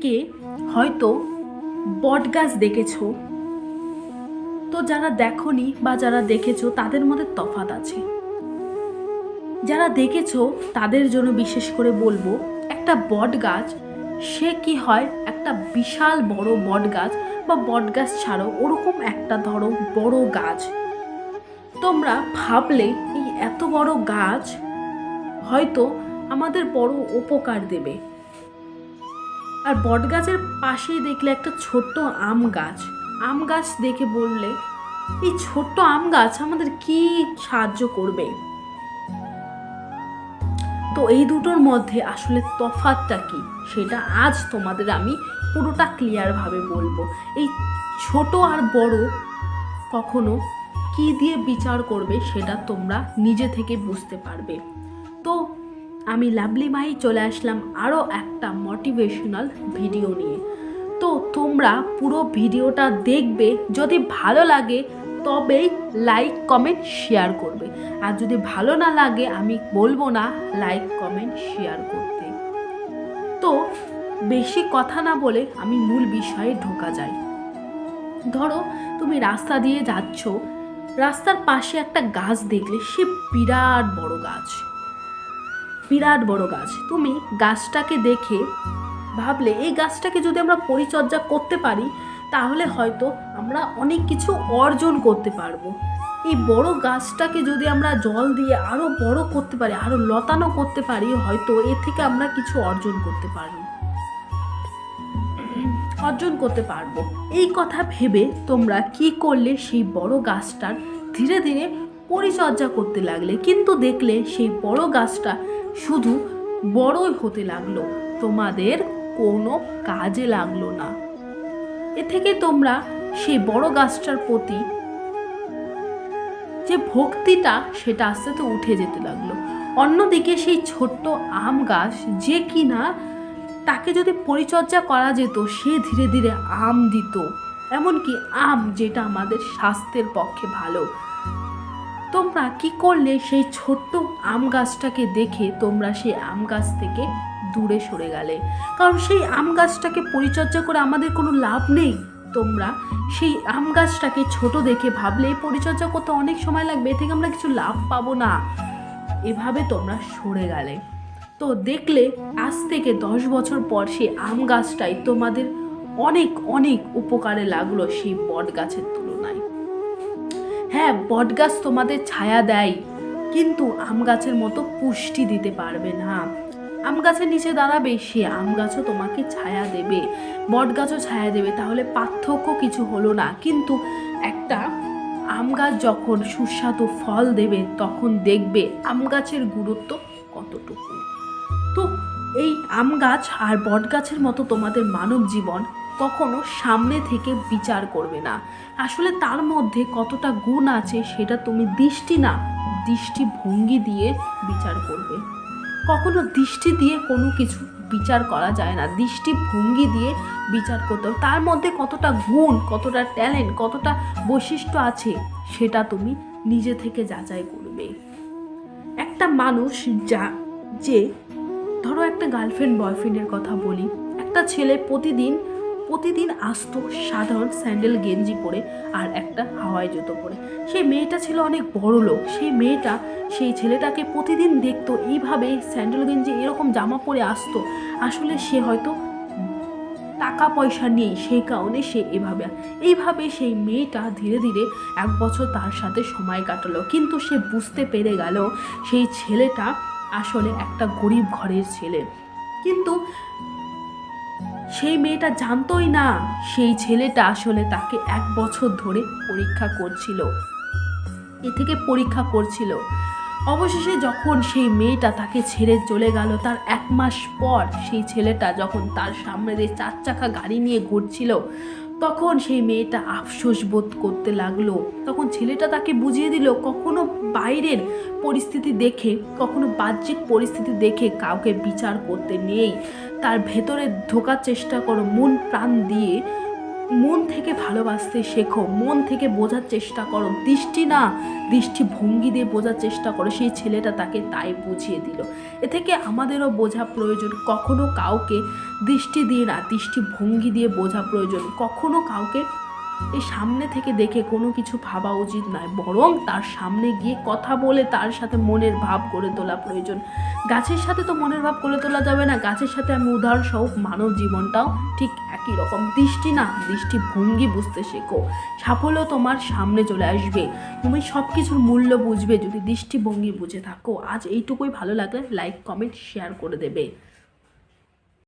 অনেকে হয়তো বটগাছ দেখেছো, তো যারা দেখোনি বা যারা দেখেছো তাদের মধ্যে তফাৎ আছে। যারা দেখেছো তাদের জন্য বিশেষ করে বলবো, একটা বট গাছ সে কি হয়, একটা বিশাল বড় বট গাছ বা বট গাছ ছাড়ো ওরকম একটা ধরো বড় গাছ, তোমরা ভাবলে এই এত বড় গাছ হয়তো আমাদের বড় উপকার দেবে। আর বট গাছের পাশেই দেখলে একটা ছোট্ট আম গাছ দেখে বললে এই ছোট্ট আম গাছ আমাদের কি সাহায্য করবে। তো এই দুটোর মধ্যে আসলে তফাৎটা কি সেটা আজ তোমাদের আমি পুরোটা ক্লিয়ারভাবে বলবো। এই ছোট আর বড় কখনো কি দিয়ে বিচার করবে সেটা তোমরা নিজে থেকে বুঝতে পারবে। তো আমি লাভলি মাই চলে আসলাম আরও একটা মোটিভেশনাল ভিডিও নিয়ে। তো তোমরা পুরো ভিডিওটা দেখবে, যদি ভালো লাগে তবেই লাইক কমেন্ট শেয়ার করবে, আর যদি ভালো না লাগে আমি বলবো না লাইক কমেন্ট শেয়ার করতে। তো বেশি কথা না বলে আমি মূল বিষয়ে ঢোকা যাই। ধরো তুমি রাস্তা দিয়ে যাচ্ছ, রাস্তার পাশে একটা গাছ দেখলে, সে বিরাট বড় গাছ। তুমি গাছটাকে দেখে ভাবলে এই গাছটাকে যদি আমরা পরিচর্যা করতে পারি তাহলে হয়তো আমরা অনেক কিছু অর্জন করতে পারবো। এই বড় গাছটাকে যদি আমরা জল দিয়ে আরো বড় করতে পারি, আরো লতানো করতে পারি, হয়তো এর থেকে আমরা কিছু অর্জন করতে পারবো। এই কথা ভেবে তোমরা কি করলে, সেই বড় গাছটার ধীরে ধীরে পরিচর্যা করতে লাগলে, কিন্তু দেখলে সেই বড় গাছটা শুধু বড়ই হতে লাগলো, তোমাদের কোনো কাজে লাগলো না। এ থেকে তোমরা সেই বড় গাছটার প্রতি যে ভক্তিটা সেটা আস্তে আস্তে উঠে যেতে লাগলো। অন্যদিকে সেই ছোট্ট আম গাছ যে কিনা তাকে যদি পরিচর্যা করা যেত সে ধীরে ধীরে আম দিত, এমনকি আম যেটা আমাদের স্বাস্থ্যের পক্ষে ভালো। তোমরা কি করলে, সেই ছোট্ট আম গাছটাকে দেখে তোমরা সেই আম গাছ থেকে দূরে সরে গেলে, কারণ সেই আম গাছটাকে পরিচর্যা করে আমাদের কোনো লাভ নেই। তোমরা সেই আম গাছটাকে ছোট দেখে ভাবলে পরিচর্যা করতে অনেক সময় লাগবে, এ থেকে আমরা কিছু লাভ পাবো না, এভাবে তোমরা সরে গেলে। তো দেখলে আজ থেকে 10 বছর পর সেই আম গাছটাই তোমাদের অনেক অনেক উপকারে লাগলো সেই বট গাছের তুলনায়। হ্যাঁ, বট গাছ তোমাদের ছায়া দেয়, কিন্তু আম গাছের মতো পুষ্টি দিতে পারবে না। আম গাছের নিচে দাঁড়াবে, সে আম গাছও তোমাকে ছায়া দেবে, বট গাছও ছায়া দেবে, তাহলে পার্থক্য কিছু হলো না। কিন্তু একটা আম গাছ যখন সুস্বাদু ফল দেবে তখন দেখবে আম গাছের গুরুত্ব কতটুকু। তো এই আম গাছ আর বট গাছের মতো তোমাদের মানব জীবন কখনো সামনে থেকে বিচার করবে না, আসলে তার মধ্যে কতটা গুণ আছে সেটা তুমি দৃষ্টিভঙ্গি দিয়ে বিচার করবে। কখনো দৃষ্টি দিয়ে কোনো কিছু বিচার করা যায় না, দৃষ্টিভঙ্গি দিয়ে বিচার করতে হবে। তার মধ্যে কতটা গুণ, কতটা ট্যালেন্ট, কতটা বৈশিষ্ট্য আছে সেটা তুমি নিজে থেকে যাচাই করবে। একটা মানুষ যে ধরো একটা গার্লফ্রেন্ড বয়ফ্রেন্ডের কথা বলি, একটা ছেলে প্রতিদিন আসতো সাধারণ স্যান্ডেল গেঞ্জি পরে আর একটা হাওয়াই জুতো পরে। সেই মেয়েটা ছিল অনেক বড় লোক, সেই মেয়েটা সেই ছেলেটাকে প্রতিদিন দেখতো এইভাবে স্যান্ডেল গেঞ্জি এরকম জামা পরে আসতো। আসলে সে হয়তো টাকা পয়সা নেই, সেই কারণে সে এইভাবে সেই মেয়েটা ধীরে ধীরে 1 বছর তার সাথে সময় কাটালো, কিন্তু সে বুঝতে পেরে গেল সেই ছেলেটা আসলে একটা গরিব ঘরের ছেলে। কিন্তু সেই মেয়েটা জানতোই না সেই ছেলেটা আসলে তাকে 1 বছর ধরে পরীক্ষা করছিল। অবশেষে যখন সেই মেয়েটা তাকে ছেড়ে চলে গেল, তার 1 মাস পর সেই ছেলেটা যখন তার সামনে দিয়ে 4 চাকা গাড়ি নিয়ে ঘুরছিল, তখন সেই মেয়েটা আফসোস বোধ করতে লাগলো। তখন ছেলেটা তাকে বুঝিয়ে দিল, কখনো বাইরের পরিস্থিতি দেখে, কখনো বাহ্যিক পরিস্থিতি দেখে কাউকে বিচার করতে নেই, তার ভেতরে ঢোকার চেষ্টা করো মন প্রাণ দিয়ে, মন থেকে ভালোবাসতে শেখো, মন থেকে বোঝার চেষ্টা করো, দৃষ্টি না দৃষ্টিভঙ্গি দিয়ে বোঝার চেষ্টা করো। সেই ছেলেটা তাকে তাই বুঝিয়ে দিল। এ থেকে আমাদেরও বোঝা প্রয়োজন, কখনো কাউকে দৃষ্টি দিয়ে না দৃষ্টিভঙ্গি দিয়ে বোঝা প্রয়োজন। কখনো কাউকে এই সামনে থেকে দেখে কোনো কিছু ভাবা উচিত নয়, বরং তার সামনে গিয়ে কথা বলে তার সাথে মনের ভাব গড়ে তোলা প্রয়োজন। গাছের সাথে তো মনের ভাব গড়ে তোলা যাবে না, গাছের সাথে আমি উদাহরণস্বরূপ মানব জীবনটাও ঠিক একই রকম। দৃষ্টি না দৃষ্টিভঙ্গি বুঝতে শেখো, সাফল্য তোমার সামনে চলে আসবে। তুমি সব কিছুর মূল্য বুঝবে যদি দৃষ্টিভঙ্গি বুঝে থাকো। আজ এইটুকুই, ভালো লাগলে লাইক কমেন্ট শেয়ার করে দেবে।